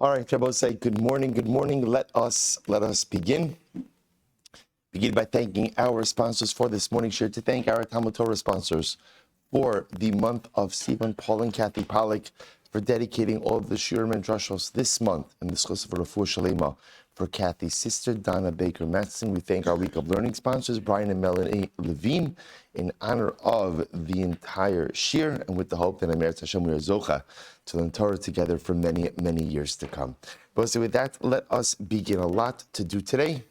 All right, Rabbi, say good morning. Good morning. Let us begin. Begin by thanking our sponsors for this morning share. To thank our Talmud Torah sponsors for the month of Stephen, Paul, and Kathy Pollack for dedicating all of the Shurim and Drushos this month and the Schos for Refuah Shalema for Kathy's sister, Donna Baker Matson. We thank our Week of Learning sponsors, Brian and Melanie Levine, in honor of the entire Shir, and with the hope that Amir Hashem we are Zocha to learn Torah together for many, many years to come. But with that, let us begin. A lot to do today.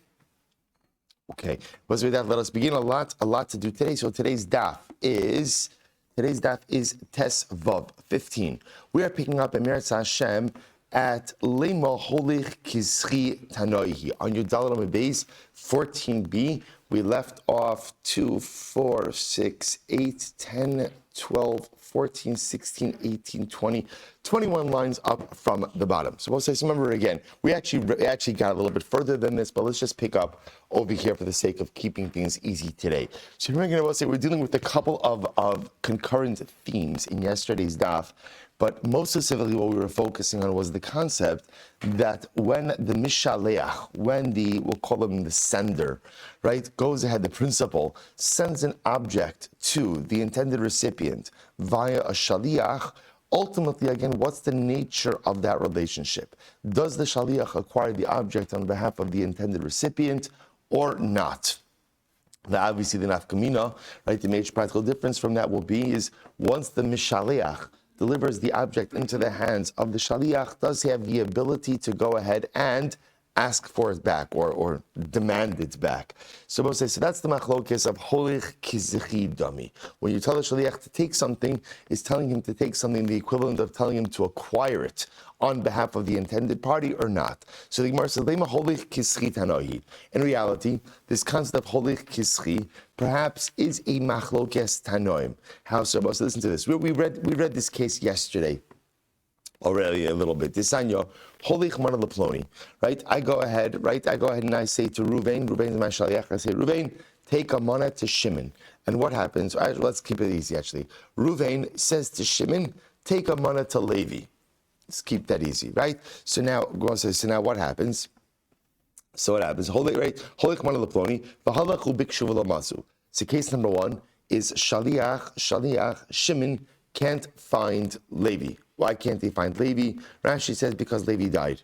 Okay, but with that, let us begin. A lot to do today. So today's daf is Tes Vav 15. We are picking up Emeretz Hashem at Lema Holich Kizchi Tanoihi on your Dalet base 14b. We left off 2, 4, 6, 8, 10, 12, 14, 16, 18, 20, 21 lines up from the bottom. So we'll say, so remember again, we actually got a little bit further than this, but let's just pick up over here for the sake of keeping things easy today. So remember, we'll say we're dealing with a couple of concurrent themes in yesterday's daf, but most specifically what we were focusing on was the concept that when the Mishaleach, we'll call him the sender, right, goes ahead, the principal sends an object to the intended recipient via a Shaliach, ultimately, again, what's the nature of that relationship? Does the Shaliach acquire the object on behalf of the intended recipient or not? Obviously, the nafkamina, right, the major practical difference from that will be is once the Mishaleach delivers the object into the hands of the Shaliach, does he have the ability to go ahead and ask for it back or demand it back? So we'll say, so that's the machlokes of holich kizchi dami. When you tell the Shaliach to take something, it's telling him to take something the equivalent of telling him to acquire it on behalf of the intended party or not. So the Gemara says, lema holich kizchi tanohi. In reality, this concept of holich kizchi perhaps is a machlokes tanoim. How so? So listen to this. We read this case yesterday already a little bit. Disanyo, holich mana leploni. Right? I go ahead and I say to Ruvain is my shaliach. I say, Ruvain, take a mana to Shimon. And what happens? Let's keep it easy actually. Ruvain says to Shimon, take a mana to Levi. Let's keep that easy, right? So now what happens? Holich mana leploni, v'halachu bikshu v'lamasu. So case number one is Shaliach, Shimon can't find Levi. Why can't he find Levi? Rashi says because Levi died.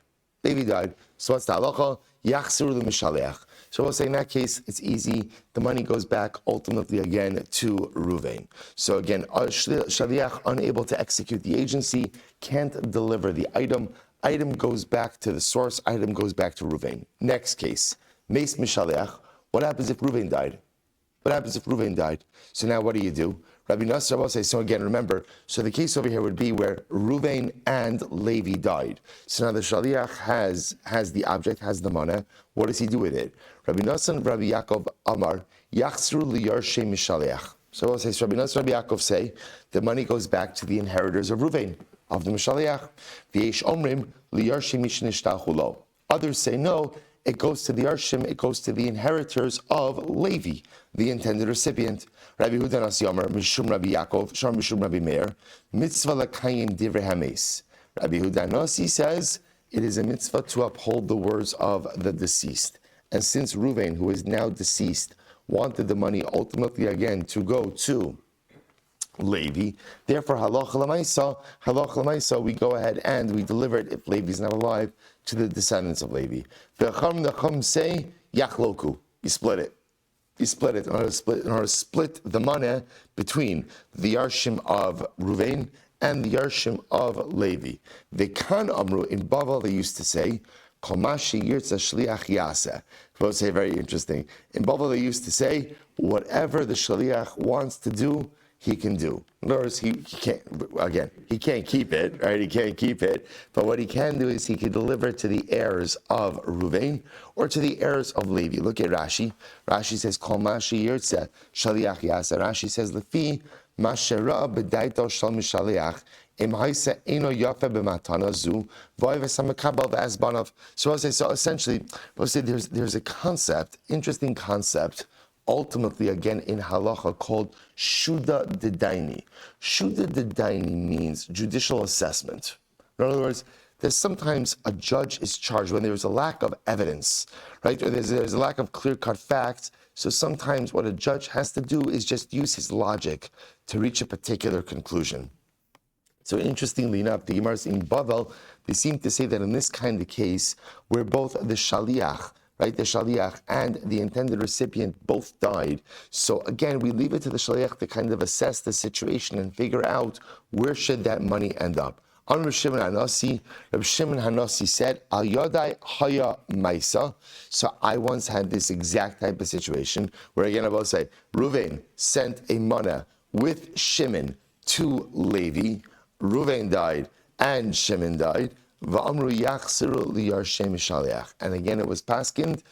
So what's the halacha? Yachsur l'mishaleach. So we'll say in that case, it's easy. The money goes back ultimately again to Ruvain. So again, Shaliach unable to execute the agency, can't deliver the item. Item goes back to the source. Item goes back to Ruvain. Next case, Meis Mishaleach. What happens if Ruvain died? So now what do? Rabbi Nasser will say, so again, remember, so the case over here would be where Ruvain and Levi died. So now the Shaliach has the object, has the mana. What does he do with it? Rabbi Nasser and Rabbi Yaakov Amar, Yachsru liyarshe mishaleach. So we'll say, so Rabbi Nasser and Rabbi Yaakov say, the money goes back to the inheritors of Ruvain, of the Mishaleach. V'yesh omrim liyarshe mishnishtachu lo. Others say, no, it goes to the Yarshim, it goes to the inheritors of Levi, the intended recipient. Rabbi Huda Nasi Yomer, Mishum Rabbi Yaakov, Shar Mishum Rabbi Meir, Mitzvah L'Kayim Divrei Hames. Rabbi Huda Nasi says, it is a mitzvah to uphold the words of the deceased. And since Ruvain, who is now deceased, wanted the money ultimately again to go to Levi, therefore halacha l'maisa, we go ahead and we deliver it if Levi is not alive to the descendants of Levi. The Chacham say yachloku, you split it in order to split the money between the Yarshim of Ruvain and the Yarshim of Levi. The Kan Amru in Bavel they used to say, Komashi Yirtza Shliach Yaseh. Both say very interesting. In Bavel they used to say, whatever the Shliach wants to do, he can do. In other words, he can't keep it, right? He can't keep it. But what he can do is he can deliver it to the heirs of Ruvain or to the heirs of Levi. Look at Rashi. Rashi says, Kol mashi yirtzeh shaliach yaseh. Rashi says, Lefi mashera b'daito shal mishaliach im haisa eno yafe b'matana zu v'oy v'samakabel v'azbanav. So essentially, there's a concept, interesting concept, ultimately, again, in halacha called Shuda Dedaini. Shuda Dedaini means judicial assessment. In other words, there's sometimes a judge is charged when there's a lack of evidence, right? Or there's a lack of clear-cut facts. So sometimes what a judge has to do is just use his logic to reach a particular conclusion. So interestingly enough, the Gemaras in Bavel, they seem to say that in this kind of case, where both the shaliach, right, the shaliach and the intended recipient both died. So again, we leave it to the shaliach to kind of assess the situation and figure out where should that money end up. On Rabbi Shimon Hanasi said, Al Yodai Haya Maisa. So I once had this exact type of situation where again I will say, Ruvain sent a mana with Shimon to Levi. Ruvain died and Shimon died. And again, it was paskined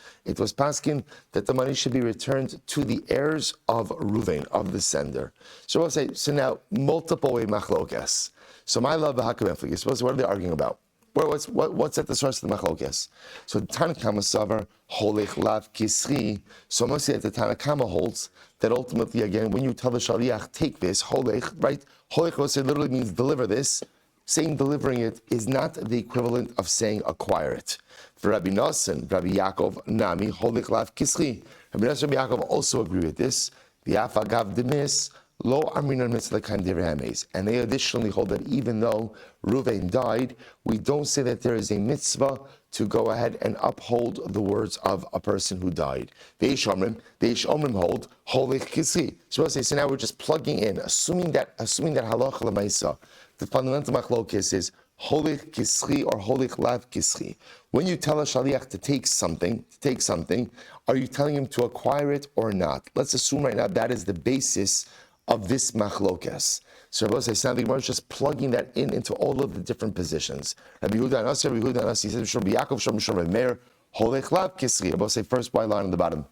that the money should be returned to the heirs of Ruvain, of the sender. So we'll say, so now, multiple way machlokes. So my love, what are they arguing about? What's at the source of the machlokes? So Tanakama Savar, Holech Lav Kisri. So mostly that the Tanakama holds that ultimately, again, when you tell the Shaliach, take this, Holech, right? Holech literally means deliver this. Saying delivering it is not the equivalent of saying acquire it. For Rabbi Nosson, Rabbi Yaakov, Nami, Holech Lav Kisri. Rabbi Nosson, Rabbi Yaakov also agree with this. The Afagav Demis, Lo Aminon Mitzlakan Dirhames. And they additionally hold that even though Ruvain died, we don't say that there is a mitzvah to go ahead and uphold the words of a person who died. The Eish Omrim hold Holech Kisri. So now we're just plugging in, assuming that halacha l'maisa. The fundamental machlokes is Holech Kisri or Holech Lav Kisri. When you tell a shaliach to take something, are you telling him to acquire it or not? Let's assume right now that is the basis of this machlokes. So Rabbi says, now the Gemara is just plugging that into all of the different positions. Rabbi Yehuda Anasi says, Rabbi Yaakov, Rabbi Meir, Holech Lav Kisri. Rabbi say first white line on the bottom.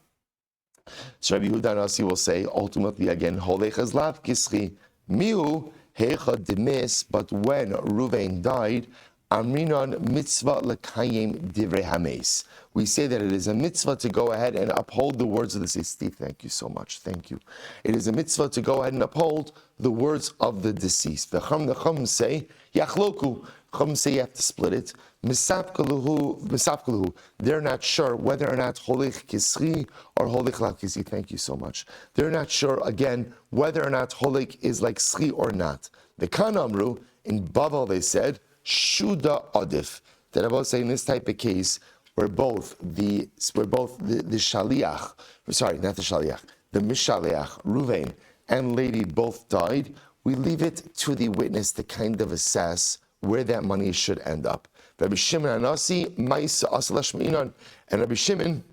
So Rabbi Yehuda Anasi will say, ultimately again, Holech Lav Kisri. Miu Hecha Demis, but when Ruvain died, Amrinon mitzvah lekayim divrei hames. We say that it is a mitzvah to go ahead and uphold the words of the deceased. Steve, thank you so much. Thank you. It is a mitzvah to go ahead and uphold the words of the deceased. The Chum say, Yachloku. Chum say you have to split it. Misapkaluhu. They're not sure whether or not Holech Kisri or Holech Lav Kisri. Thank you so much. They're not sure, again, whether or not Holech is like Sri or not. The Kanamru, in Bavel, they said, Shuda Adif. That I will say in this type of case, where both the Shaliach, sorry, not the Shaliach, the Mishaliach, Ruvain, and Levi both died, we leave it to the witness to kind of assess where that money should end up. Rabbi Shimon Anasi, Ma'isa Asalash Me'inan, and Rabbi Shimon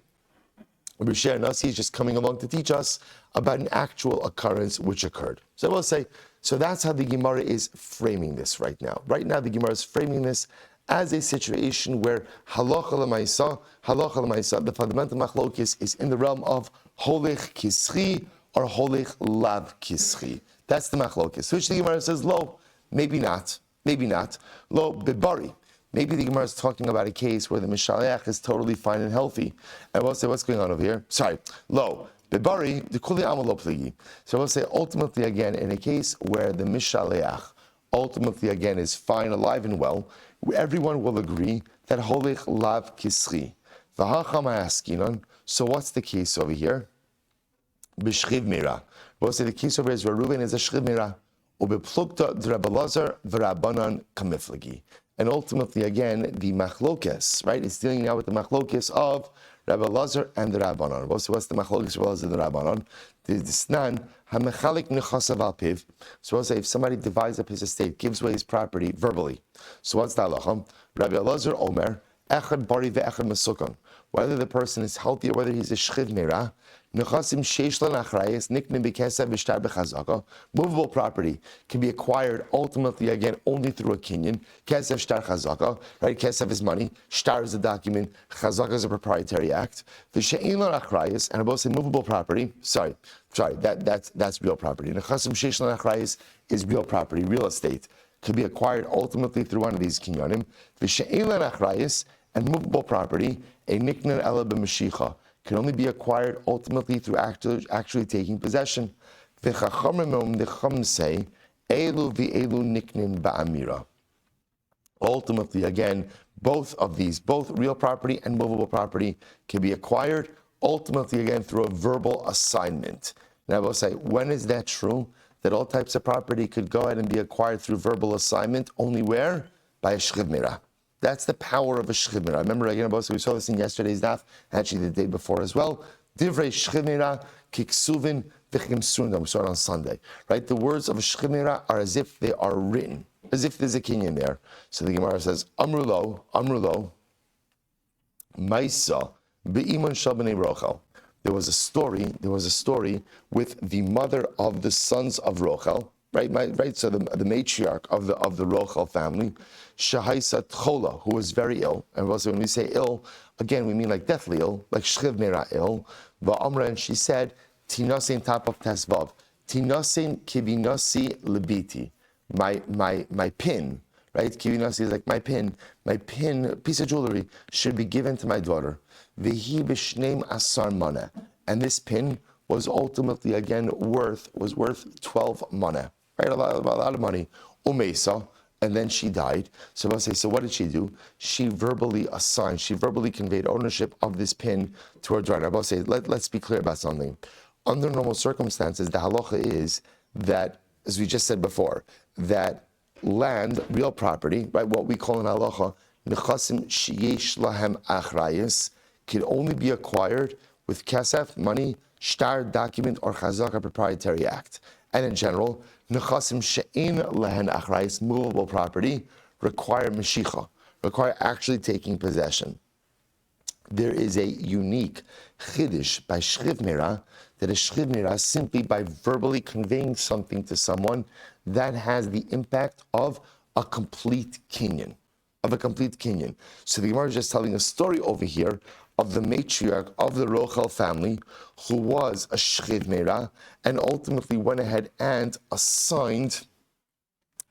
Anasi is just coming along to teach us about an actual occurrence which occurred. So I will say, so that's how the Gemara is framing this right now. Right now, the Gemara is framing this as a situation where halacha l'maisa, the fundamental machlokes is in the realm of holech kisri or holech lav kisri. That's the machlokes. Which the Gemara says, lo, maybe not. Lo, bibari. Maybe the Gemara is talking about a case where the mishaleach is totally fine and healthy. And we'll say, what's going on over here? Sorry, lo. Bibari, the kuli amalo pligi. So we'll say ultimately again, in a case where the mishaleach ultimately again is fine, alive and well, everyone will agree that holech lav kisri. So what's the case over here? B'shchiv mira. We'll say the case over here is where Reuben is a shchiv mira. Ubeplukta d'Rabelazar v'Rabbanan kamiflagi. And ultimately again, the machlokes, right? It's dealing now with the machlokes of Rabbi Lazar and the Rabbanon. What's the machlokes of Rabbi Lazar and the Rabbanon? The Snan hamechalik nechasav al piv. So we'll say if somebody divides up his estate, gives away his property verbally. So what's the halacha? Rabbi Lazar Omer echad bari ve'echad mesukon. Whether the person is healthy or whether he's a shchiv mira, nechasim sheish lanachrayes niknim b'kesav b'shtar b'chazaka. Movable property can be acquired ultimately again only through a kinyan. Kesav shtar chazaka, right? Kesav is money, shtar is a document, chazaka is a proprietary act. V'she'in lanachrayes, and I both say movable property. Sorry, that's real property. Nechasim sheish lanachrayes is real property, real estate. Could be acquired ultimately through one of these kinyanim. V'she'in lanachrayes, and movable property, a niknan ela b'mashicha, can only be acquired ultimately through actually taking possession. The Chacham say, elu v'elu niknin ba'amira. Ultimately, again, both of these, both real property and movable property, can be acquired, ultimately, again, through a verbal assignment. And I will say, when is that true? That all types of property could go ahead and be acquired through verbal assignment, only where? By a shchiv mirah. That's the power of a shchiv mirah. Remember, again, we saw this in yesterday's daf, actually the day before as well. Divrei shchiv mirah, kiksuvin, v'chim surindam. We saw it on Sunday, right? The words of a shchiv mirah are as if they are written, as if there's a kinyan there. So the Gemara says, Amrulo, Maisa, be'iman shal b'nei Rochel. There was a story with the mother of the sons of Rochel, right? So the matriarch of the Rochel family, Shahaisa Tchola, who was very ill. And also when we say ill, again, we mean like deathly ill, like Shchiv Mera ill. Va'amra, and she said, Tinasin top of Tesvav, Tinasin kibinasi libiti, my pin, right? Kibinasi is like my pin, piece of jewelry should be given to my daughter. Vehi b'shneim asar mana, and this pin was ultimately again worth 12 mana, right? A lot of money. Umesa, and then she died. So I'll say, so what did she do? She verbally conveyed ownership of this pin to her daughter. I'll say, let's be clear about something. Under normal circumstances, the halacha is that, as we just said before, that land, real property, right? What we call in halacha, nechasim sheyesh lahem achrayis, can only be acquired with kesef, money, shtar, document, or chazaka, proprietary act. And in general, nechasim she'in lehen achrayis, movable property, require meshicha, require actually taking possession. There is a unique chiddush by shchiv mirah, that a shchiv mirah, simply by verbally conveying something to someone, that has the impact of a complete kinyan. So the Gemara is just telling a story over here of the matriarch of the Rochel family, who was a shchiv mirah, and ultimately went ahead and assigned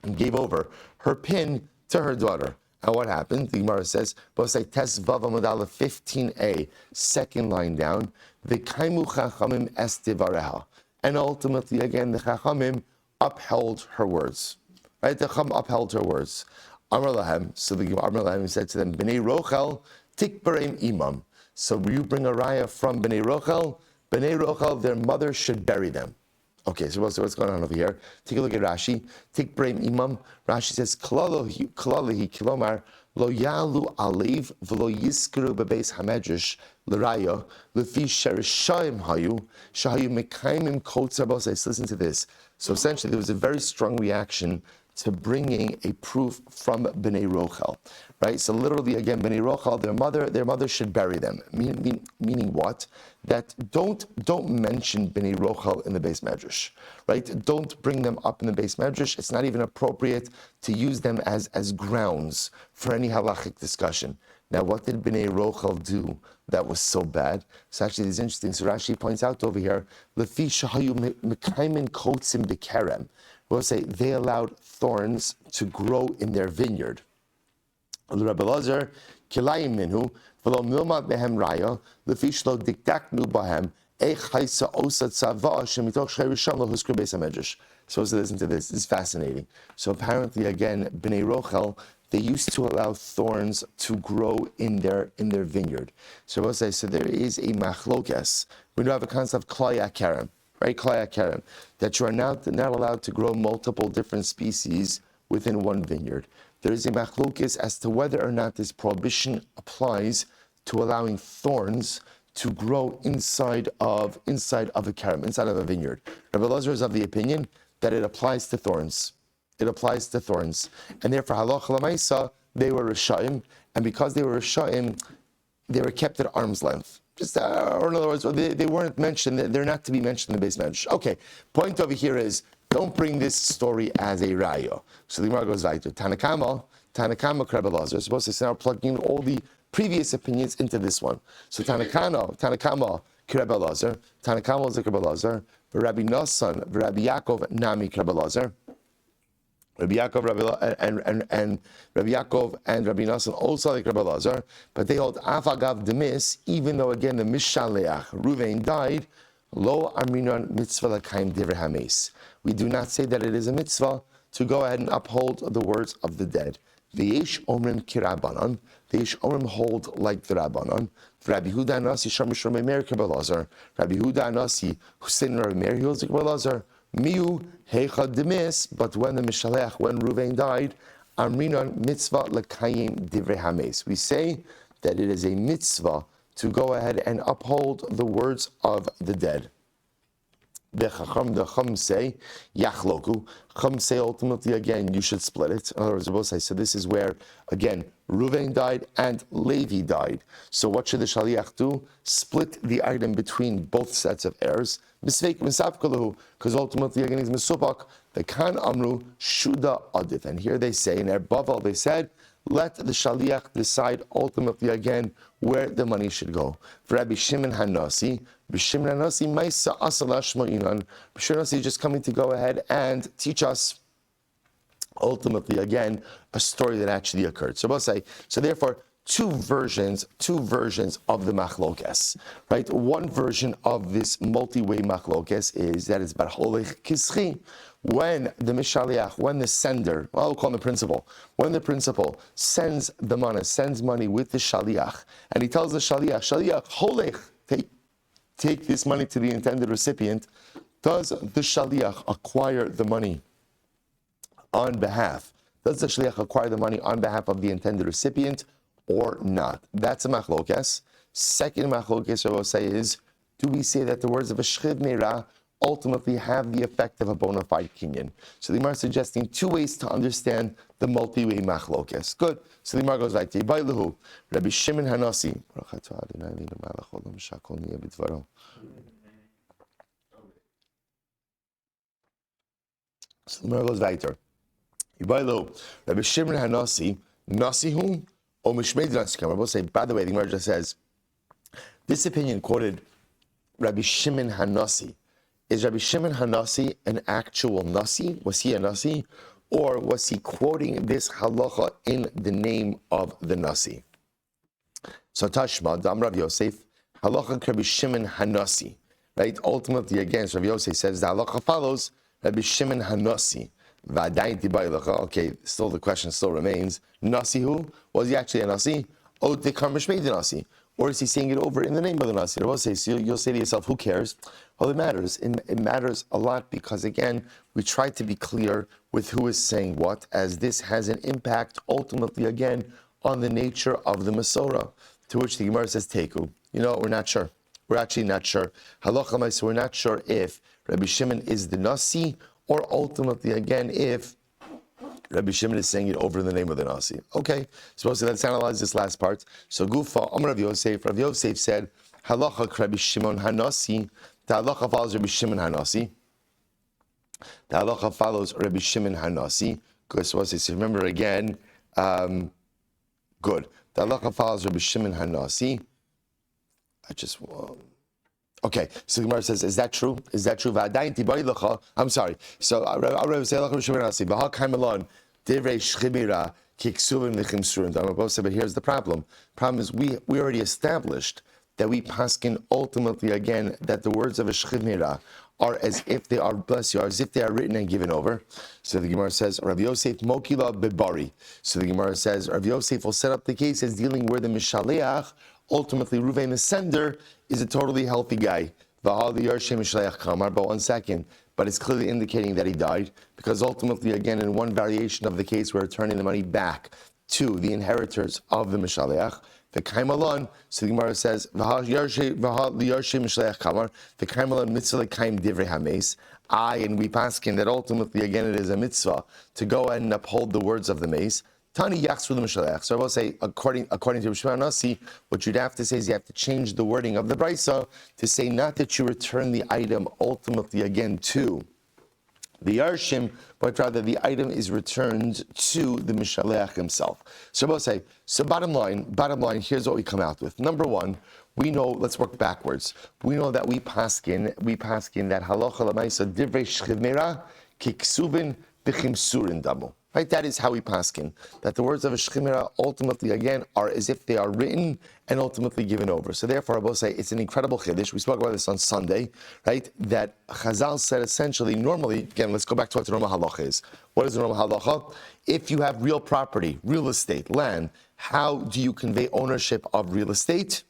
and gave over her pin to her daughter. And what happened? The Gemara says, Tes Vav Amud 15a, second line down, V'kaimu chachamim es divareha. And ultimately, again, the chachamim upheld her words. Right? The chacham upheld her words. Amar lahem, so the Amar lahem said to them, B'nei Rochel, tikbareim imam. So you bring a raya from B'nei Rochel, their mother should bury them. Okay, so what's going on over here? Take a look at Rashi. Take Braim Imam. Rashi says, Kalalahi kilomar lo yalu alev v'lo yiskru bebeis hamedrash l'raya lefi sherishayim hayu shahayu mekaimim kotzer bosais. Listen to this. So essentially, there was a very strong reaction to bringing a proof from B'nei Rochel, right? So literally, again, B'nei Rochel, their mother should bury them. Meaning what? That don't mention B'nei Rochel in the base medrash, right? Don't bring them up in the base medrash. It's not even appropriate to use them as grounds for any halachic discussion. Now, what did B'nei Rochel do that was so bad? So actually, it's interesting. So Rashi points out over here, Lefi shahayu mekaimin kotzim bekerem. We'll say they allowed thorns to grow in their vineyard. Rabbi Lazar, kilayim minhu, v'lo milmat behem raya, lefi shlo dikdaknu bahem, eich haisa osa tzava shemitoch sherisham lo huskru beis hamedrash. So listen to this. This is fascinating. So apparently, again, B'nei Rochel, they used to allow thorns to grow in their vineyard. So we'll say, so there is a machlokes. We do have a concept of klaya kerem. Right, klaya kerem, that you are not allowed to grow multiple different species within one vineyard. There is a machlokes as to whether or not this prohibition applies to allowing thorns to grow inside of a kerem, inside of a vineyard. Rabbi Lazar is of the opinion that it applies to thorns. It applies to thorns, and therefore halacha l'maisa, they were rishayim, and because they were rishayim, they were kept at arm's length. Or in other words, they weren't mentioned, they're not to be mentioned in the base medrash. Okay, point over here is, don't bring this story as a rayo. So the Gemara goes weiter. Tanakama, Rabbi Lazar, is supposed to say, now plugging in all the previous opinions into this one. So Tanakama, Rabbi Lazar, Tanakama is Rabbi Lazar, Rabbi Nassan, Rabbi Yaakov, Nami, Rabbi Lazar. Rabbi Yaakov and Rabbi Yaakov and Rabbi Nassan also like Rabbi Lazar, but they hold afagav demis, even though again the Mishaleach Ruvain died, lo aminon mitzvah l'kaim divrei hames. We do not say that it is a mitzvah to go ahead and uphold the words of the dead. V'yesh omrim kirabanan. V'yesh omrim hold like the Rabbanan. Rabbi Huda Anasi Sham Shom Meir Kabbalazar. Rabbi Huda Anasi who said in Rabbi Meir he holds like Kabbalazar. Miu heicha demis. But when the Mishaleach, when Ruvain died, Amrinan mitzvah lekayim divrei hames. We say that it is a mitzvah to go ahead and uphold the words of the dead. The Chacham say, Yachloku. Chacham say ultimately again, you should split it. In other words, both say, so this is where, again, Reuven died and Levi died. So what should the Shaliach do? Split the item between both sets of heirs. Because ultimately, again, he's Mesubak. The Kan Amru Shuda Adif. And here they say, in Erbaval, they said, let the Shaliach decide ultimately again where the money should go. For Rabbi Shimon Hanasi, Rabbi Shimon Hanasi, Maisa Asala Shmo'inan. Rabbi Shimon Hanasi is just coming to go ahead and teach us ultimately again a story that actually occurred. So we'll say, so therefore, two versions of the machlokes, right? One version of this multi-way machlokes is that it's bar holech kischi. When the mishaliach, when the sender, well, I'll call him the principal, when the principal sends money with the shaliach, and he tells the shaliach, holech, take this money to the intended recipient, does the shaliach acquire the money on behalf? Does the shaliach acquire the money on behalf of the intended recipient or not? That's a machlokes. Second machlokes I will say is, do we say that the words of a shchiv meirah ultimately have the effect of a bona fide kinyan? So the Gemara is suggesting two ways to understand the multi-way machlokes. Good. So the Gemara goes like, Yibailahu, Rabbi Shimon Hanasi. So the Gemara goes weiter. Yibailahu, Rabbi Shimon Hanasi, Nasihu, or Mishmeid Nasi. We'll say, by the way, the Gemara just says, this opinion quoted Rabbi Shimon Hanasi. Is Rabbi Shimon Hanasi an actual Nasi? Was he a Nasi? Or was he quoting this halacha in the name of the Nasi? So Tashma, Dam Rav Yosef, halacha Rabbi Shimon Hanasi. Right? Ultimately, again, Rav Yosef says the halacha follows Rabbi Shimon Hanasi. Okay, still the question still remains. Nasi who? Was he actually a Nasi? Oh, the Karmishmei Nasi. Or is he saying it over in the name of the Nasi? So you'll say to yourself, who cares? Well, it matters. It matters a lot because, again, we try to be clear with who is saying what, as this has an impact, ultimately, again, on the nature of the Masorah, to which the Gemara says, Teku. You know, we're not sure. We're actually not sure. Halacha, so we're not sure if Rabbi Shimon is the Nasi, or ultimately, again, if Rabbi Shimon is saying it over in the name of the Nasi. Okay, so let's analyze this last part. So Gufa, Rav Yosef said, halacha Rabbi Shimon Hanasi. The halacha follows Rabbi Shimon Hanasi. The halacha follows Rabbi Shimon Hanasi. Good, so remember again, good. The halacha follows Rabbi Shimon Hanasi. Okay, so the Gemara says, is that true? Is that true? I'm sorry. So I would say, but here's the problem. Problem is, we already established that we paskin ultimately again that the words of a shchiv meirah are as if they are, bless you, as if they are written and given over. So the Gemara says, Rav Yosef mokila bebari. So the Gemara says, Rav Yosef will set up the case as dealing where the mishaleach, ultimately Ruvain the sender, is a totally healthy guy. But 1 second. But it's clearly indicating that he died, because ultimately, again, in one variation of the case, we're turning the money back to the inheritors of the Mishaleach. The Kaimalon, so the Gemara says, the Kaimalon mitzvah kaim divrei hames. And we paskin that ultimately, again, it is a mitzvah to go and uphold the words of the mace. Tani yachsru the Mishaleach. So I will say, according to Shmuel Nasi, what you'd have to say is you have to change the wording of the Brisa to say not that you return the item ultimately again to the Yarshim, but rather the item is returned to the Mishaleach himself. So I will say, so bottom line, here's what we come out with. Number one, we know, let's work backwards. We know that we paskin that halacha l'maisa divrei shchiv meirah kiksubin b'chimsurin damu. Right? That is how we paskin. That the words of a shchimira ultimately, again, are as if they are written and ultimately given over. So therefore, I will say it's an incredible chiddush. We spoke about this on Sunday, right? That Chazal said essentially, normally, again, let's go back to what the normal halacha is. What is the normal halacha? If you have real property, real estate, land, how do you convey ownership of real estate?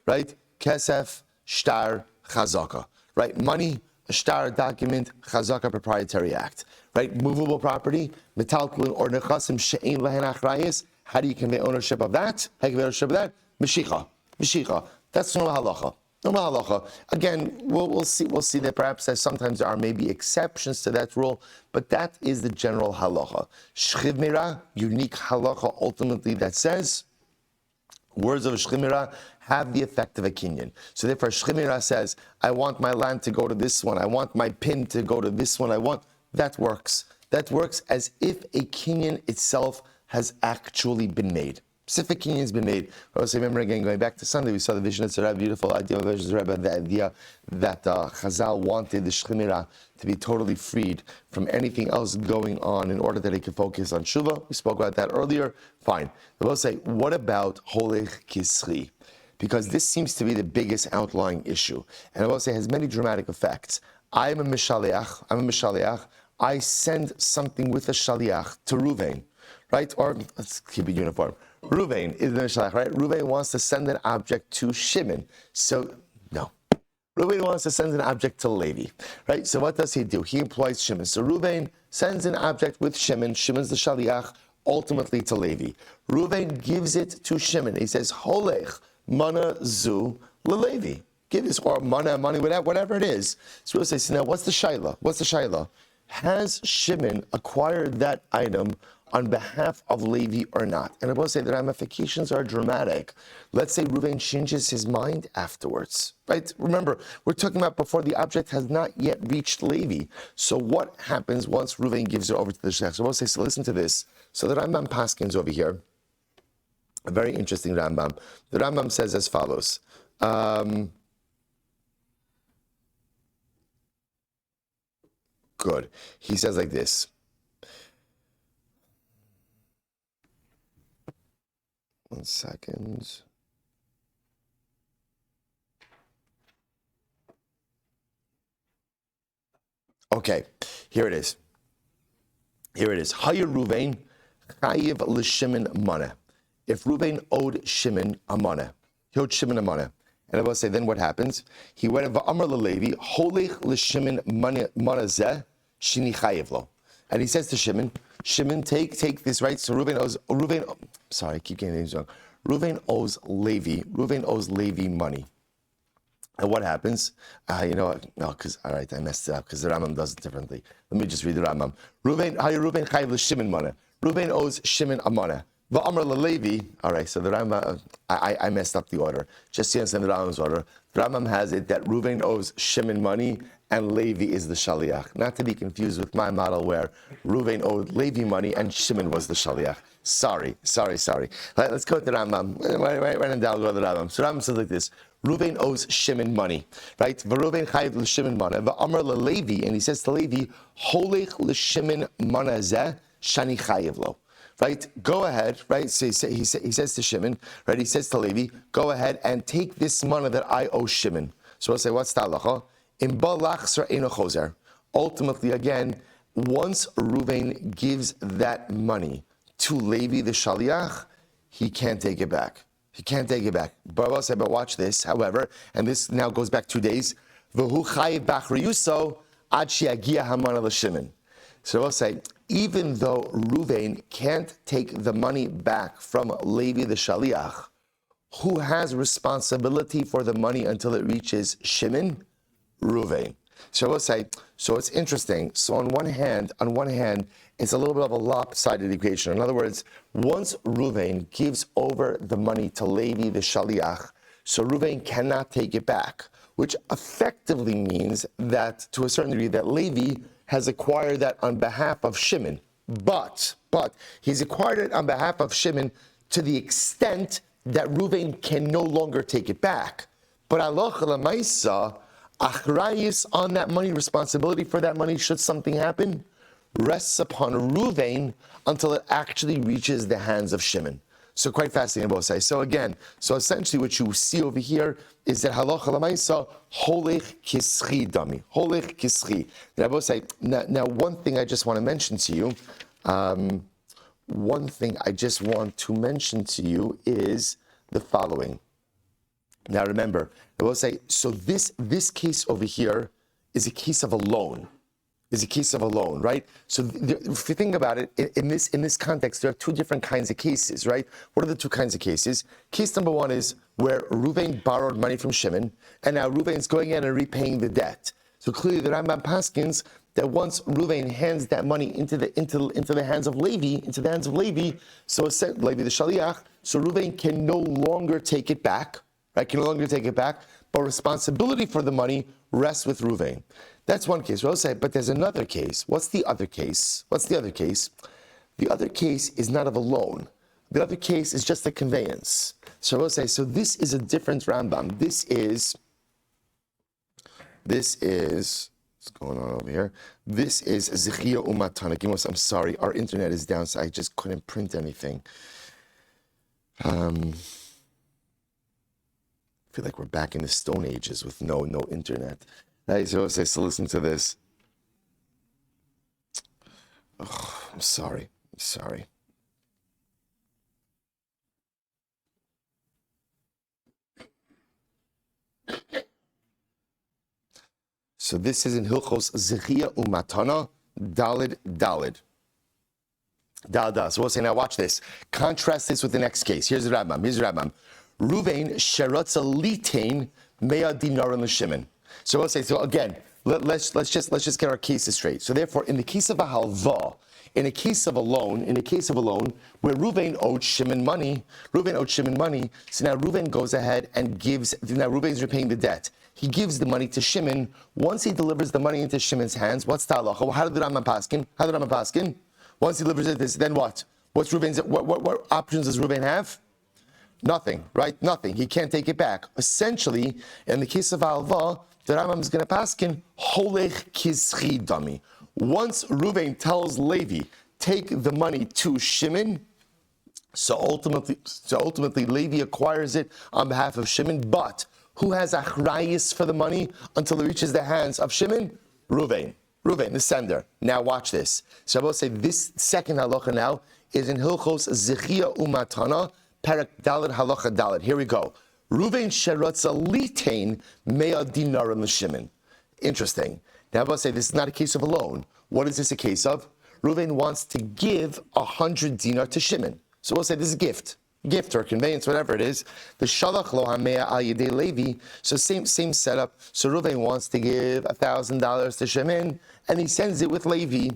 Right? Kesef, shtar, chazaka. Right? Money, a shtar document, chazaka proprietary act. Right? Movable property, metaltalin or nechasim she'ein lehen achrayis. How do you convey ownership of that? How do you convey ownership of that? Meshicha. Meshicha. That's normal halacha. Normal halacha. Again, we'll see that perhaps sometimes there are maybe exceptions to that rule, but that is the general halacha. Shchimira, unique halacha ultimately that says, words of Shchimira have the effect of a kinyan. So therefore, Shchimira says, I want my land to go to this one. I want my pin to go to this one. That works. That works as if a kinyan itself has actually been made. Specific kinyan has been made. I also remember again, going back to Sunday, we saw the vision. It's a beautiful idea of the idea that Chazal wanted the Shchimira to be totally freed from anything else going on in order that he could focus on Shuvah. We spoke about that earlier. Fine. I will say, what about Holech Kisri? Because this seems to be the biggest outlying issue. And I will say it has many dramatic effects. I'm a Mishaleach. I send something with a Shaliach to Ruvain, right? Or let's keep it uniform. Ruvain is the Mishaleach, right? Ruvain wants to send an object to Shimon. So, no. Ruvain wants to send an object to Levi, right? So what does he do? He employs Shimon. So Ruvain sends an object with Shimon. Shimon's the Shaliach, ultimately to Levi. Ruvain gives it to Shimon. He says, Holech mana zu leLevi. Give this, or money, whatever it is. So we'll say, so now what's the shaila? What's the shaila? Has Shimon acquired that item on behalf of Levi or not? And I will say the ramifications are dramatic. Let's say Reuven changes his mind afterwards, right? Remember, we're talking about before the object has not yet reached Levi. So what happens once Reuven gives it over to the Shech? So we'll say, so listen to this. So the Rambam Paskins over here, a very interesting Rambam. The Rambam says as follows. Good. He says like this. One second. Okay, here it is. Hayir Ruvain chayiv l'Shimon mana. If Ruvain owed Shimon a mana, he owed Shimon a mana. And I will say, then what happens? He went va'amar leLevi holech l'Shimon mana zeh shini chayiv lo. And he says to Shimon, take this, right? So sorry, I keep getting things wrong. Reuven owes Levi money. And what happens? You know what? No, because, all right, I messed it up because the Rambam does it differently. Let me just read the Rambam. Reuven chayiv l'Shimon mana. Reuven owes Shimon a mana. Va'amar leLevi. All right, so the Rambam, I messed up the order. Just so you understand the Rambam's order. The Rambam has it that Reuven owes Shimon money and Levi is the Shaliach. Not to be confused with my model where Reuven owed Levi money and Shimon was the Shaliach. Sorry. Right, let's go to the Rambam. Right and down, go to the Rambam. So Rambam says like this. Reuven owes Shimon money, right? V'Reuven chayiv l'Shimon mana. V'amar leLevi, and he says to Levi, holech l'Shimon mana zeh shani chayiv lo. Right? Go ahead, right? So he says to Shimon, right? He says to Levi, go ahead and take this money that I owe Shimon. So we'll say, what's the halacha? Ultimately, again, once Reuven gives that money to Levi the Shaliach, he can't take it back. But we'll say, but watch this, however, and this now goes back 2 days. V'hu chayiv b'achriyuso ad sheyagia hamana l'Shimon. So we'll say, even though Reuven can't take the money back from Levi the Shaliach, who has responsibility for the money until it reaches Shimon? Reuven. So we'll say, so it's interesting. So on one hand, it's a little bit of a lopsided equation. In other words, once Reuven gives over the money to Levi the Shaliach, so Reuven cannot take it back, which effectively means that, to a certain degree, that Levi has acquired that on behalf of Shimon. But he's acquired it on behalf of Shimon to the extent that Reuven can no longer take it back. But halacha l'maisa, achrayis on that money, responsibility for that money, should something happen, rests upon Ruvain until it actually reaches the hands of Shimon. So quite fascinating, both sides. So again, so essentially what you see over here is that halacha lamaisa holech kischi dami, holech kischi. Now one thing I just want to mention to you, is the following. Now remember, I will say, so this case over here is a case of a loan. Right? So if you think about it, in this context, there are two different kinds of cases, right? What are the two kinds of cases? Case number one is where Ruvain borrowed money from Shimon, and now Ruvain's going in and repaying the debt. So clearly, the Rambam paskins that once Ruvain hands that money into the hands of Levi, so Levi the Shaliach, so Ruvain can no longer take it back, right? But responsibility for the money rests with Ruvain. That's one case. We'll say, but there's another case. What's the other case? The other case is not of a loan. The other case is just a conveyance. So we'll say, so this is a different Rambam. This is, what's going on over here? This is Zechia Umatana. I'm sorry, our internet is down, so I just couldn't print anything. I feel like we're back in the Stone Ages with no internet. So listen to this. Oh, I'm sorry. So this is in Hilchos Zechia Umatana, Dalid. So we'll say, now watch this. Contrast this with the next case. Here's the Rambam. Ruvain sheratza litain mea dinarim l'Shimon. So we'll say, so again, let's just get our cases straight. So therefore, in the case of a halva, in a case of a loan, where Ruvain owed Shimon money, so now Ruvain goes ahead and Ruvain's repaying the debt. He gives the money to Shimon. Once he delivers the money into Shimon's hands, what's the halacha? How did the Rambam paskin? Once he delivers it, then what? What options does Ruvain have? Nothing, right? Nothing. He can't take it back. Essentially, in the case of Alva, the Rambam is going to paskin holech kischi dami. Once Ruvain tells Levi, take the money to Shimon, so ultimately Levi acquires it on behalf of Shimon, but who has achrayis for the money until it reaches the hands of Shimon? Ruvain, the sender. Now watch this. So I will say this second halacha now is in Hilchos Zechia Umatana, Perek Daled Halacha Daled. Here we go. Ruvain sheratza litain mea dinarim l'Shimon. Interesting. Now I will say this is not a case of a loan. What is this a case of? Ruvain wants to give 100 dinar to Shimon. So we'll say this is a gift or conveyance, whatever it is. The shalach lo hamea al yedei Levi. So same setup. So Ruvain wants to give $1,000 to Shimon, and he sends it with Levi.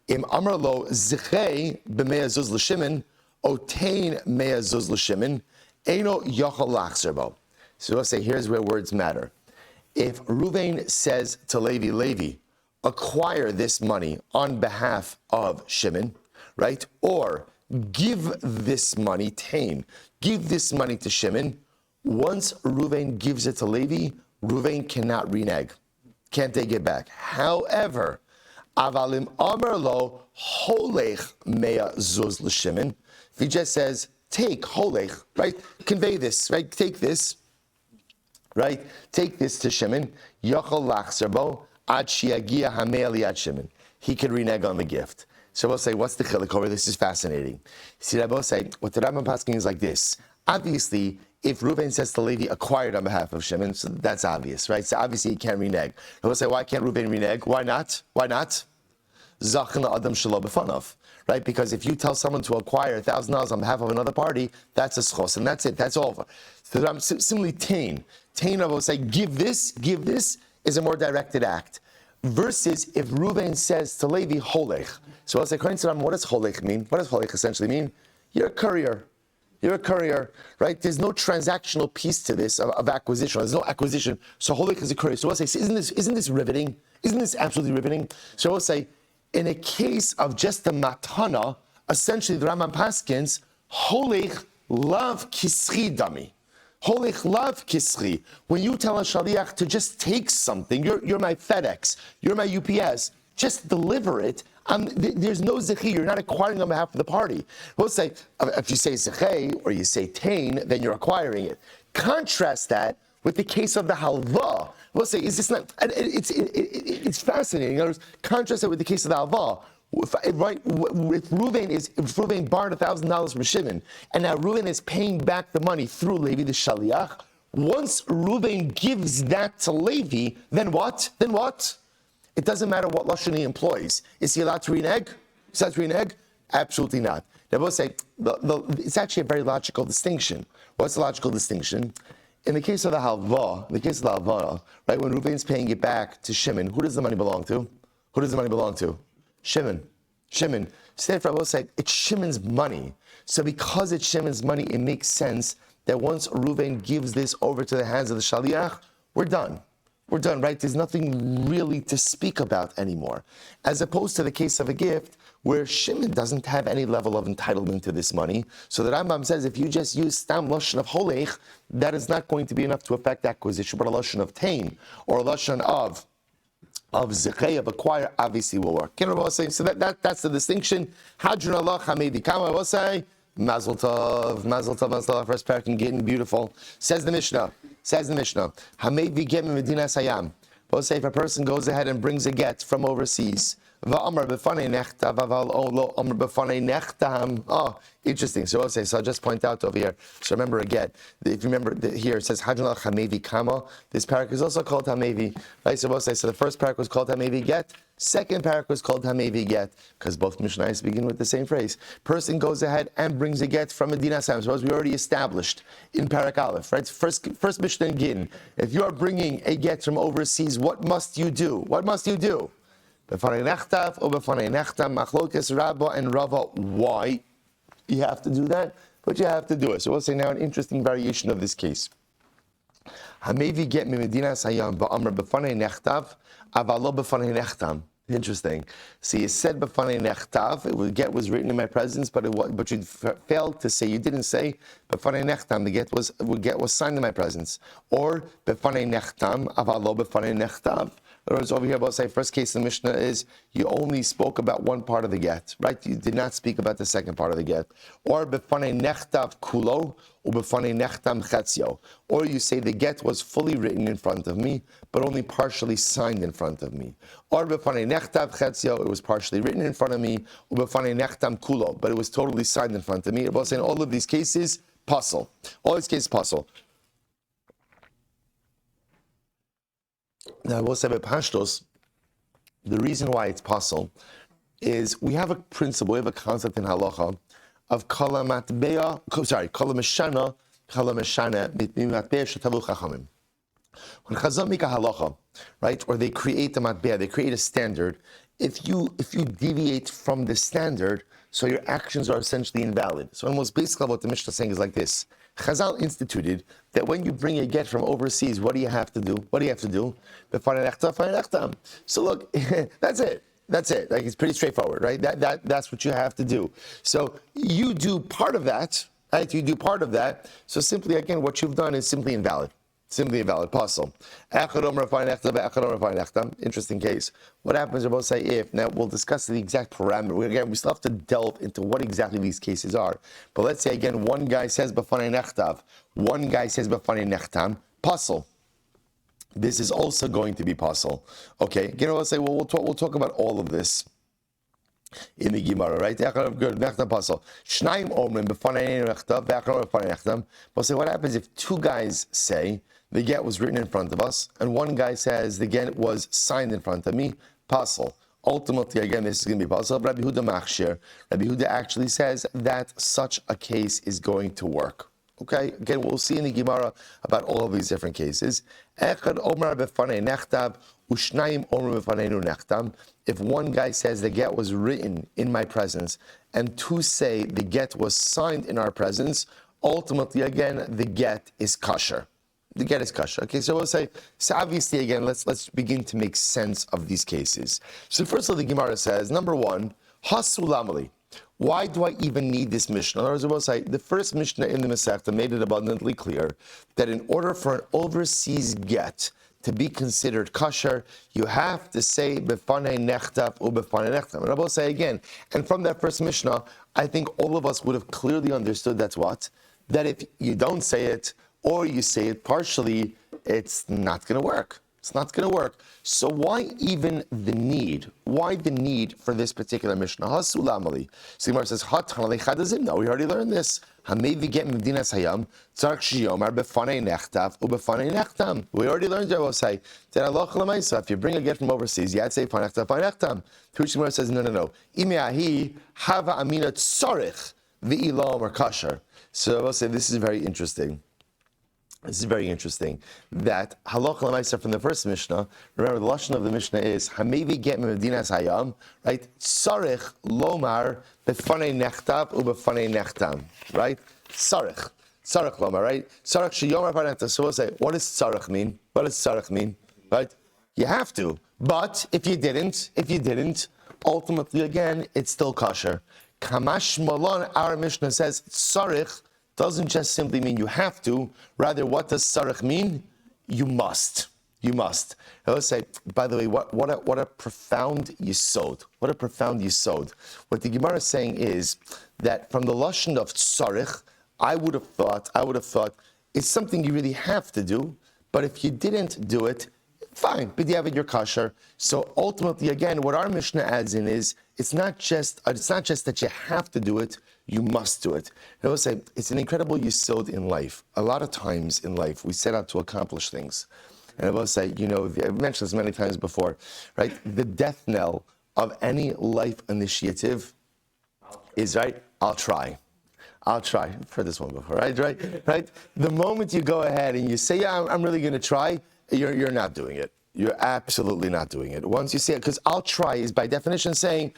Im amar lo zechei b'mea zuz l'Shimon, otain mea zuz l'Shimon, eino yochel lachzer bo. So we'll say here's where words matter. If Ruvain says to Levi, acquire this money on behalf of Shimon, right? Or give this money, give this money to Shimon. Once Ruvain gives it to Levi, Ruvain cannot renege, can't take it back. However, avalim amar lo holech mea zuz l'Shimon. If he just says, take holech, right? Convey this, right? Take this, right? Take this to Shimon. Yochel lachzer bo ad shiagia hamea liad Shimon. He could renege on the gift. So we'll say, what's the chiluk over? This is fascinating. See, I will say, what the Rambam pasking is like this. Obviously, if Ruvain says to Levi, acquired on behalf of Shimon, so that's obvious, right? So obviously he can't renege. I will say, why can't Ruvain renege? Why not? Zachin adam shelo b'fanav, right? Because if you tell someone to acquire $1,000 on behalf of another party, that's a schos, and that's it. That's over. So I'm similarly tain, I will say, give this is a more directed act. Versus if Ruvain says to Levi, holech. So I'll say, according to Rambam, what does holech mean? What does holech essentially mean? You're a courier, right? There's no transactional piece to this of acquisition. There's no acquisition. So holech is a courier. So I'll say, isn't this riveting? Isn't this absolutely riveting? So I'll say, in a case of just the matana, essentially the Rambam paskins, holech lav kischi dami. Holech lav kischi. When you tell a shaliach to just take something, you're my FedEx, you're my UPS, just deliver it. There's no zechi. You're not acquiring on behalf of the party. We'll say, if you say zechi or you say tain, then you're acquiring it. Contrast that with the case of the halva. We'll say, is this not? It's fascinating. In other words, contrast it with the case of the halva. If Reuven borrowed $1,000 from Shimon, and now Reuven is paying back the money through Levi the Shaliach. Once Reuven gives that to Levi, then what? It doesn't matter what lashon he employs. Is he allowed to renege? Absolutely not. Now we'll say it's actually a very logical distinction. What's the logical distinction? In the case of the halva, right, when Reuven is paying it back to Shimon, who does the money belong to? Shimon. Therefore, I will say it's Shimon's money. So because it's Shimon's money, it makes sense that once Reuven gives this over to the hands of the Shaliach, we're done, right? There's nothing really to speak about anymore. As opposed to the case of a gift where Shimon doesn't have any level of entitlement to this money. So the Rambam says if you just use stam lashon of holech, that is not going to be enough to affect acquisition, but a lashon of tain or a lashon of zekei, of acquire, obviously will work. So that's the distinction. Hadron Allah Hamevi Kama will say Mazel Tov. First parak in Gittin, beautiful. Says the Mishnah. Hamevi Get Medina Sayam. We'll say if a person goes ahead and brings a get from overseas. Oh, interesting. So I'll say. So I'll just point out over here. So remember again. If you remember here, it says Hadron al Hamevi Kama. This parak is also called Hamevi. Right. So we'll say. So the first parak was called Hamevi Get. Second parak was called Hamevi Get because both Mishnayos begin with the same phrase. Person goes ahead and brings a get from Medina Sam. So as we already established in parak Aleph, right? First Mishnah in Gittin. If you are bringing a get from overseas, what must you do? B'fanei nechtav or b'fanei nechtam, machlokes Rabba and Rava. Why you have to do that? But you have to do it. So we'll say now an interesting variation of this case. Hamevi get me Medina sayam ba'amr b'fanei nechtav, avalo b'fanei nechtam. Interesting. So you said b'fanei nechtav, the get was written in my presence, but you failed to say. You didn't say b'fanei nechtam. The get was signed in my presence, or b'fanei nechtam, avalo b'fanei nechtav. In other words, over here, we'll say first case in the Mishnah is you only spoke about one part of the get, right? You did not speak about the second part of the get. Or b'fanei nechtav kulo, or b'fanei nechtam chetzio. Or you say the get was fully written in front of me, but only partially signed in front of me. Or b'fanei nechtav chetzio, it was partially written in front of me, or b'fanei nechtam kulo, but it was totally signed in front of me. We'll say in all of these cases, puzzle. All these cases, puzzle. Now, I will say by Pashtos, the reason why it's possible is we have a principle, we have a concept in halacha of kala mashana mitmatbeya shetavu chachamim. When Chazal make a halacha, right, or they create a matbeya, they create a standard. If you deviate from the standard, so your actions are essentially invalid. So almost basically what the Mishnah is saying is like this. Chazal instituted that when you bring a get from overseas, what do you have to do? So look, that's it. Like it's pretty straightforward, right? That's what you have to do. So you do part of that, right? So simply, again, what you've done is simply invalid. Possible. Interesting case. What happens if we'll say if? Now we'll discuss the exact parameter. Again, we still have to delve into what exactly these cases are. But let's say again, one guy says b'fanei nechtav, one guy says b'fanei nechtam. Puzzle. This is also going to be puzzle. Okay. Again, we'll say we'll talk about all of this in the Gemara, right? Good. We'll say what happens if two guys say the get was written in front of us, and one guy says the get was signed in front of me. Puzzle. Ultimately, again, this is going to be puzzle. Rabbi Huda Machshir. Rabbi Huda actually says that such a case is going to work. Okay, again, we'll see in the Gemara about all of these different cases. If one guy says the get was written in my presence, and two say the get was signed in our presence, ultimately, again, the get is kosher. The get is kosher. Okay, so we'll say, so obviously, again, let's begin to make sense of these cases. So first of all, the Gemara says, number one, hasulamali. Why do I even need this Mishnah? In other words, I will say, the first Mishnah in the Masechta made it abundantly clear that in order for an overseas get to be considered kosher, you have to say befanei nechtav ubefanei nechtam. And I will say again, and from that first Mishnah, I think all of us would have clearly understood that's what? That if you don't say it, or you say it partially, it's not going to work. It's not going to work. So why even the need? Why the need for this particular Mishnah? Hasulamali. So Gemara says, no, we already learned this. We already learned that if you bring a get from overseas, you have to say fanechtam. To which Gemara says, no. Hava amina tzarich v'ilam or kasher. So I will say this is very interesting. This is very interesting. That halacha l'maisa from the first Mishnah. Remember, the lashon of the Mishnah is hamevi get memedinas hayam. Right? Sarich lomar befanei nechtav ubefanei nechtam. Right? Sarich lomar. Right? Sarich sheyomar panechtav. So we'll say, what does sarich mean? What does sarich mean? Right? You have to. But if you didn't, ultimately again, it's still kosher. Kamash malon. Our Mishnah says sarich doesn't just simply mean you have to. Rather, what does sarich mean? You must. You must. I will say, by the way, what a profound yisod. What a profound yisod. What the Gemara is saying is that from the lashon of sarich, I would have thought it's something you really have to do. But if you didn't do it, fine. B'diavad you're kosher. So ultimately, again, what our Mishnah adds in is it's not just that you have to do it. You must do it. I will say, it's an incredible yisod in life. A lot of times in life, we set out to accomplish things. And I will say, I've mentioned this many times before, right? The death knell of any life initiative is, right, I'll try. I've heard this one before, right? The moment you go ahead and you say, yeah, I'm really going to try, you're not doing it. You're absolutely not doing it. Once you say it, because I'll try is by definition saying,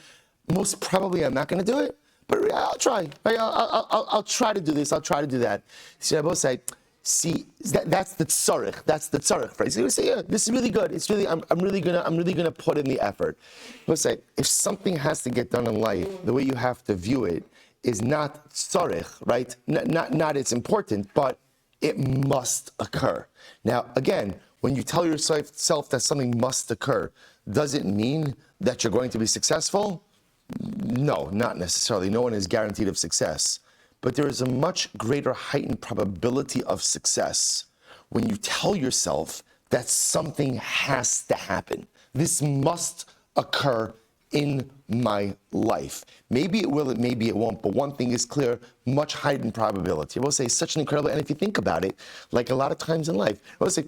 most probably I'm not going to do it. But I'll try. Right? I'll try to do this. I'll try to do that. See, I both say, that's the tzarich. That's the tzarich phrase. You say, yeah, this is really good. It's really, I'm really gonna put in the effort. I say, if something has to get done in life, the way you have to view it is not tzarich, right? Not it's important, but it must occur. Now, again, when you tell yourself that something must occur, does it mean that you're going to be successful? No, not necessarily. No one is guaranteed of success. But there is a much greater heightened probability of success when you tell yourself that something has to happen. This must occur in my life. Maybe it will, maybe it won't, but one thing is clear, much heightened probability. I will say such an incredible, and if you think about it, like a lot of times in life, I will say,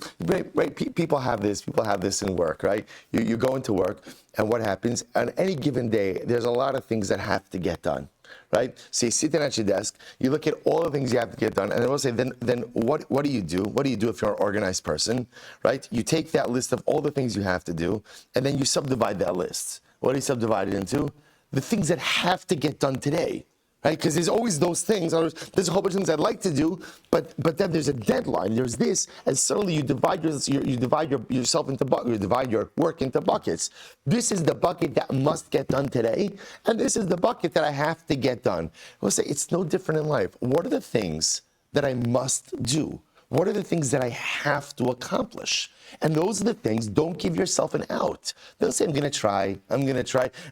people have this in work, right? You go into work, and what happens? On any given day, there's a lot of things that have to get done, right? So you sit down at your desk, you look at all the things you have to get done, and I will say, then what do you do? What do you do if you're an organized person, right? You take that list of all the things you have to do, and then you subdivide that list. What do you subdivide it into? The things that have to get done today, right? Because there's always those things. There's a whole bunch of things I'd like to do, but then there's a deadline. There's this, and suddenly you divide yourself into buckets. You divide your work into buckets. This is the bucket that must get done today, and this is the bucket that I have to get done. I will say it's no different in life. What are the things that I must do? What are the things that I have to accomplish? And those are the things, don't give yourself an out. Don't say, I'm going to try. And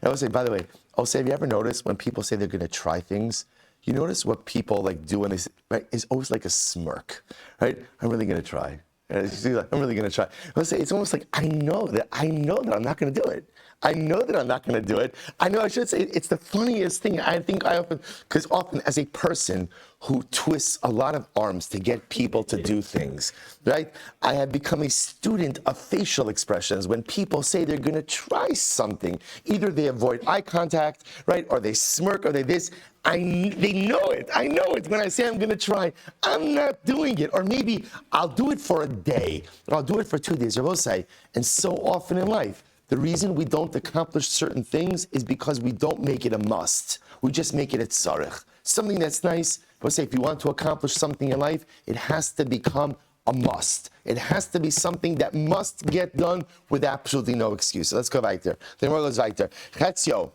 I will say, by the way, have you ever noticed when people say they're going to try things, you notice what people do when they say, right, is always like a smirk, right? I'm really going to try. I'm really going to try. I will say, it's almost like, I know that I'm not going to do it. I know that I'm not going to do it. I know I should say it's the funniest thing. I think because often as a person who twists a lot of arms to get people to do things, right? I have become a student of facial expressions. When people say they're going to try something, either they avoid eye contact, right? Or they smirk, or they this. They know it. I know it. When I say I'm going to try, I'm not doing it. Or maybe I'll do it for a day, or I'll do it for 2 days, or we'll say. And so often in life, the reason we don't accomplish certain things is because we don't make it a must. We just make it a tzarich. Something that's nice, let's say if you want to accomplish something in life, it has to become a must. It has to be something that must get done with absolutely no excuse. So let's go weiter. The Gemara goes weiter. Chetzio.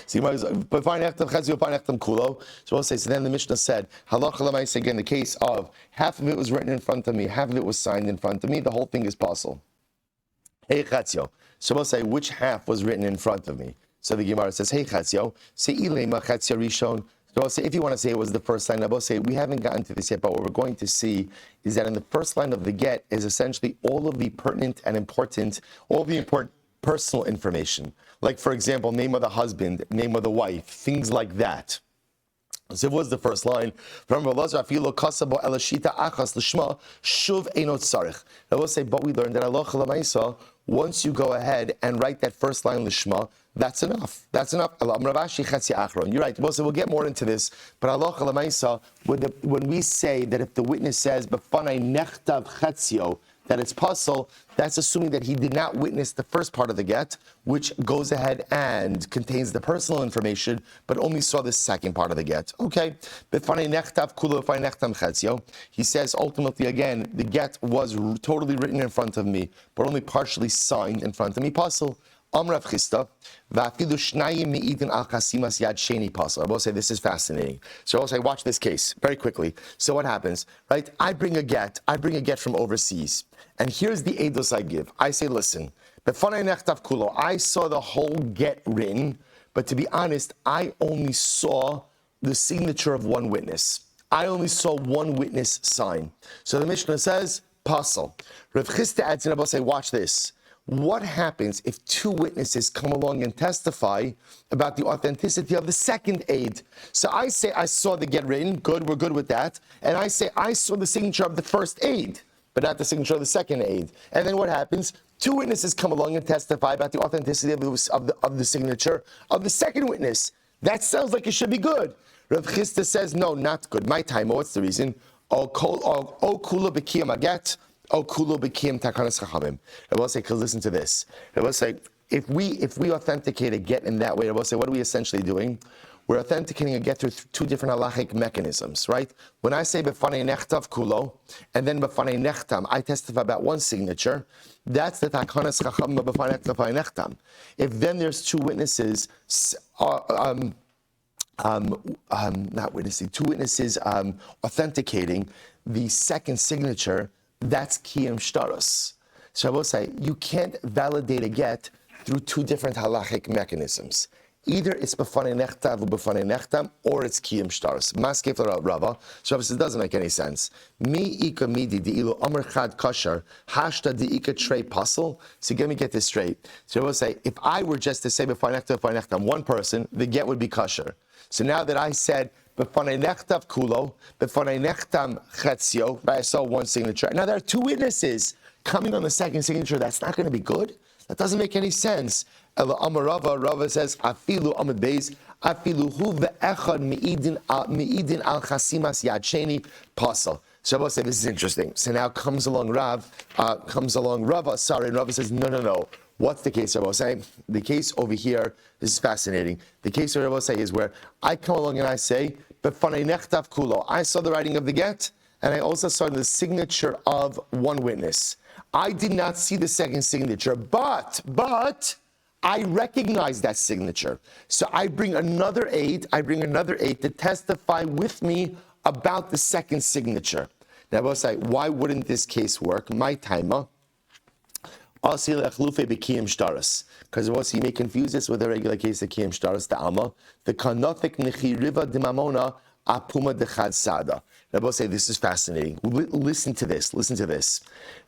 See, but fine echtam chatzio, fine echtam kulo. So we'll say. So then the Mishnah said, halacha l'maisa, again, the case of half of it was written in front of me, half of it was signed in front of me. The whole thing is possible. Hey chatzio. So we'll say, which half was written in front of me? So the Gemara says, hey chatzio, say ilema chatzio rishon. So I'll say, if you want to say it was the first line, I will say we haven't gotten to this yet, but what we're going to see is that in the first line of the get is essentially all of the pertinent and important, all the important personal information. Like, for example, name of the husband, name of the wife, things like that. So what was the first line? From Elazar, afilo kasabo elashita achas l'shma shuv einot sarich. I will say, but we learned that halacha l'maisa, once you go ahead and write that first line l'shma, that's enough. That's enough. You're right. We'll get more into this. But halacha l'maisa, when we say that if the witness says b'fanai nechtav chatzio, that it's puzzle, that's assuming that he did not witness the first part of the get, which goes ahead and contains the personal information, but only saw the second part of the get. Okay. He says ultimately again, the get was totally written in front of me, but only partially signed in front of me. Puzzle. Amrav Chista, Vafilu Shnayim Me'idin Al Chasimas Yad Sheni Pasal. I will say this is fascinating. So I'll say, watch this case very quickly. So what happens, right? I bring a get from overseas, and here's the eidos I give. I say, listen, Befanei Nechtav Kulo, I saw the whole get written, but to be honest, I only saw the signature of one witness. I only saw one witness sign. So the Mishnah says, Pasal. Rav Chista adds in, I will say, watch this. What happens if two witnesses come along and testify about the authenticity of the second aid? So I say I saw the get written, good, we're good with that. And I say I saw the signature of the first aid, but not the signature of the second aid. And then what happens? Two witnesses come along and testify about the authenticity of the signature of the second witness. That sounds like it should be good. Rav Chista says, no, not good. My time, what's the reason? O kula b'kiyam aget. Oh, kulo b'kiyam takanas chachamim. I will say, because listen to this. I will say, if we authenticate a get in that way, I will say, what are we essentially doing? We're authenticating a get through two different halachic mechanisms, right? When I say b'fanei nechtav kulo, and then b'fanei nechtam, I testify about one signature. That's the takanas chachamim b'fanei nechtam. If then there's two witnesses, not witnessing, two witnesses authenticating the second signature. That's kiyam shtaros. So I will say, you can't validate a get through two different halachic mechanisms. Either it's b'fanei nechtav or b'fanei nechtam, or it's kiyam shtaros. Maskef Rava. So obviously it doesn't make any sense. Mi ika midi di'ilu amr chad kashar hashta di'ika trei pasel. So let me get this straight. So I will say, if I were just to say b'fanei nechtam, one person, the get would be kosher. So now that I said b'fanei nechtav kulo, b'fanei nechtam chatzio, I saw one signature. Now there are two witnesses coming on the second signature. That's not going to be good. That doesn't make any sense. Ela Amar Rava says, afilu amid beis, afilu hu ve'echad me'idin al chasimas yad sheni pasal. So I will say this is interesting. So now comes along Rava, and Rava says, no. What's the case? I will say the case over here. This is fascinating. The case I will say is where I come along and I say, "B'fanei nechtav kulo." I saw the writing of the get, and I also saw the signature of one witness. I did not see the second signature, but I recognize that signature. So I bring another aid to testify with me about the second signature. Now I will say, why wouldn't this case work? My timer. Because you may confuse this with a regular case of kiyam shtaros the alma. The kanofik nechiriva dimamona apuma dechad sada. I will say this is fascinating. Listen to this.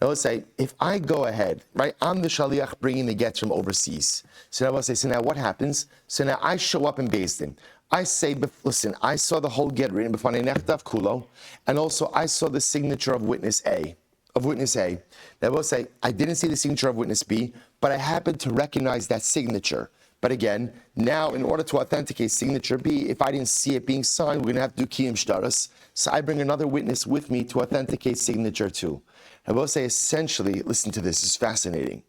I will say, if I go ahead, right, I'm the shaliach bringing the get from overseas. So I will say, so now what happens? So now I show up in Beis Din. I say, listen, I saw the whole get written b'fanei nechtav kulo, and also I saw the signature of witness A. Now I will say, I didn't see the signature of witness B, but I happened to recognize that signature. But again, now in order to authenticate signature B, if I didn't see it being signed, we're going to have to do kiyam shtaros. So I bring another witness with me to authenticate signature 2. I will say, essentially, listen to this, it's fascinating.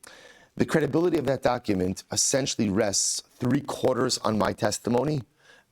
The credibility of that document essentially rests 3/4 on my testimony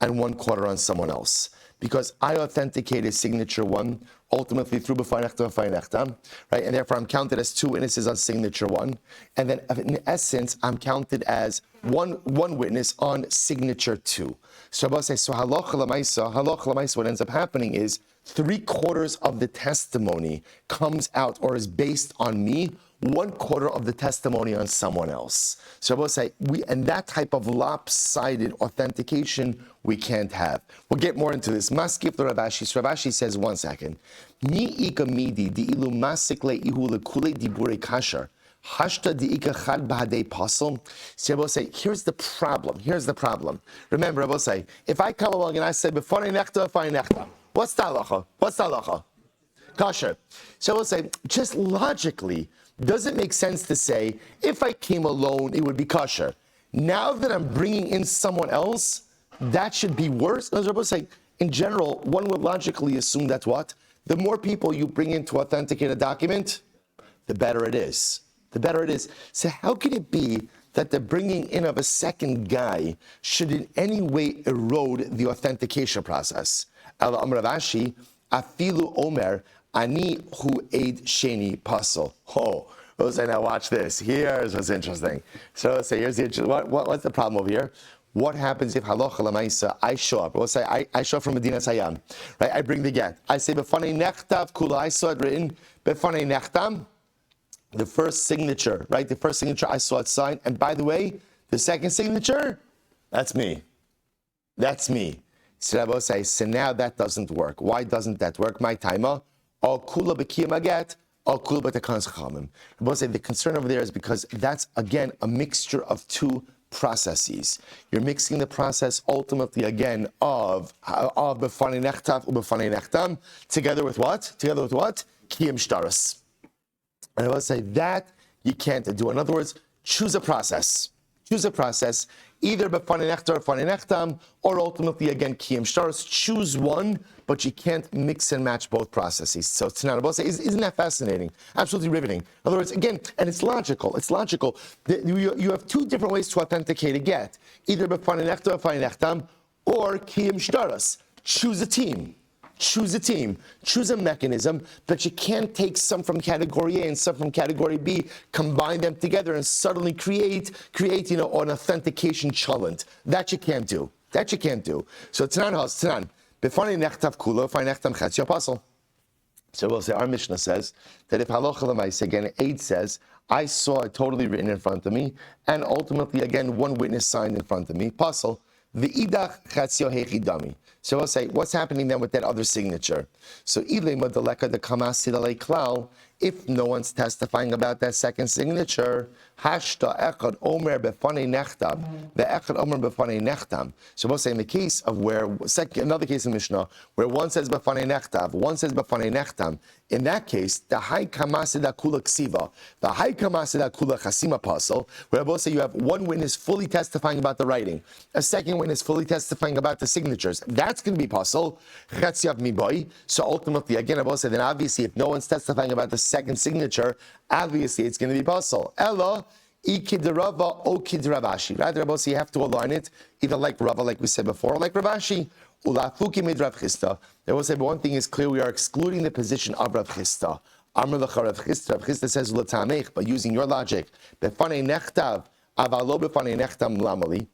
and 1/4 on someone else. because I authenticated signature 1, ultimately through b'fnei nechtam, right? And therefore I'm counted as 2 witnesses on signature 1. And then in essence, I'm counted as one witness on signature 2. So Rabbi says, so halacha l'maisa, what ends up happening is 3/4 of the testimony comes out or is based on me, 1/4 of the testimony on someone else. So I will say, and that type of lopsided authentication we can't have. We'll get more into this. Maskif the Ravashi. So Ravashi says, 1 second. Mi ika midi di ilu masikle ihu lekule dibure kasher. Hashta di ika chad bahadei pasel. So I will say, here's the problem. Remember, I will say, if I come along and I say, b'fanei nechta, what's the halacha? Kasher. So I will say, just logically, does it make sense to say, if I came alone, it would be kosher? Now that I'm bringing in someone else, that should be worse? As Rabbi say, in general, one would logically assume that what? The more people you bring in to authenticate a document, the better it is. So how can it be that the bringing in of a second guy should in any way erode the authentication process? Ela Amar Ravashi, afilu omer, ani hu eid sheni pasol. Oh, let's say now watch this. Here's what's interesting. So let's say here's the what's the problem over here? What happens if halacha l'maisa I show up? Let's say I show up from Medina Sayam, right? I bring the get. I say b'fanei nechtav kula. I saw it written b'fanei nechtam. The first signature, right? The first signature I saw it signed, and by the way, the second signature, that's me. So Rabbi say, so now that doesn't work. Why doesn't that work? My timer. All kula b'kiyam aget, all kula b'tekans chachamim. Rabbi say the concern over there is because that's again a mixture of 2 processes. You're mixing the process ultimately again of b'fanei nechtav u'b'fanei nechtam together with what? Kiyam shtaros. And I will say that you can't do. In other words, choose a process. Either b'fanei nechtam or b'fanei nechtam, or ultimately again kiyam shtaros. Choose one, but you can't mix and match both processes. So Tanan, I will say, isn't that fascinating? Absolutely riveting. In other words, again, and it's logical. You have 2 different ways to authenticate a get. Either b'fanei nechtam or b'fanei nechtam, or kiyam shtaros. Choose a mechanism, but you can't take some from category A and some from category B, combine them together and suddenly create an authentication challenge. That you can't do. So Tanan, b'fanei nechtav kula, b'fanei nechtam chetz apostle. So we'll say our Mishnah says that if halacha l'maisa, again, Eid says, I saw it totally written in front of me, and ultimately again one witness signed in front of me, apostle. V'idach chatzio hechidami. So we'll say, what's happening then with that other signature? So ilema deleka de kamasid alei klal. If no one's testifying about that second signature, hashta echad omer b'fanei nechtam, the echad omer b'fanei nechtam. So we'll say in the case of another case in Mishnah, where one says b'fanei nechtav, one says b'fanei nechtam. In that case, the hai kamasida kula ksiva, the hai kamasida kula chasima pasal, where both say you have one witness fully testifying about the writing, a second witness fully testifying about the signatures. That's going to be pasal. Chetziav miboy. So ultimately, again, I both say then obviously if no one's testifying about the second signature, obviously it's going to be pasal. Ella ikidrava o kidravashi. Right, Rabbi, you have to align it either like Rava, like we said before, or like Ravashi. Ulafuki mid Rav Chisda. They will say, but one thing is clear: we are excluding the position of Rav Chisda. Amar l'cha Rav Chisda. Rav Chisda says l'tamech, but using your logic, befanei nechtav avalo befanei nechtam lamali.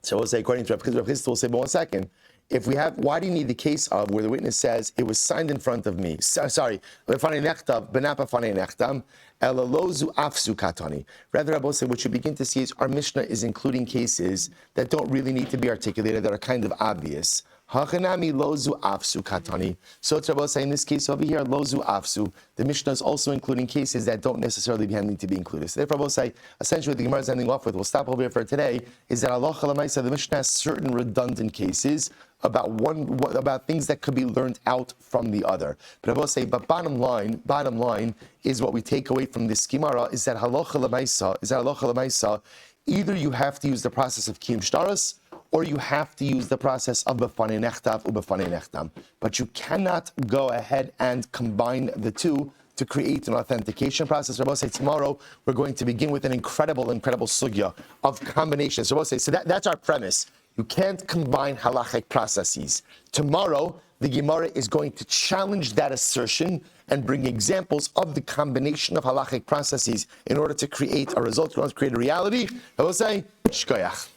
So we'll say, according to Rav Chisda, we'll say, but 1 second. If we have, why do you need the case of where the witness says it was signed in front of me? Sorry, befanei nechtav benapa fanei nechtam. Elalozu afsu katani. Rather, Rabbi say what you begin to see is our Mishnah is including cases that don't really need to be articulated, that are kind of obvious. Hachanami lozu afsu katani. So Rabbi say in this case over here, lozu afsu. The Mishnah is also including cases that don't necessarily need to be included. So therefore, Rabbi say essentially what the Gemara is ending off with, we'll stop over here for today, is that Allah Chalamaisa, the Mishnah has certain redundant cases about things that could be learned out from the other. But I will say, but bottom line is what we take away from this Gemara is that halacha l'maisa, either you have to use the process of kiyum shtaros, or you have to use the process of b'fanei nechtav or b'fanei nechtam. But you cannot go ahead and combine the 2 to create an authentication process. Rabbi say tomorrow we're going to begin with an incredible sugya of combinations. Rabbi say, so that's our premise. You can't combine halachic processes. Tomorrow, the Gemara is going to challenge that assertion and bring examples of the combination of halachic processes in order to create a result, in order to create a reality. I will say, shkoyach.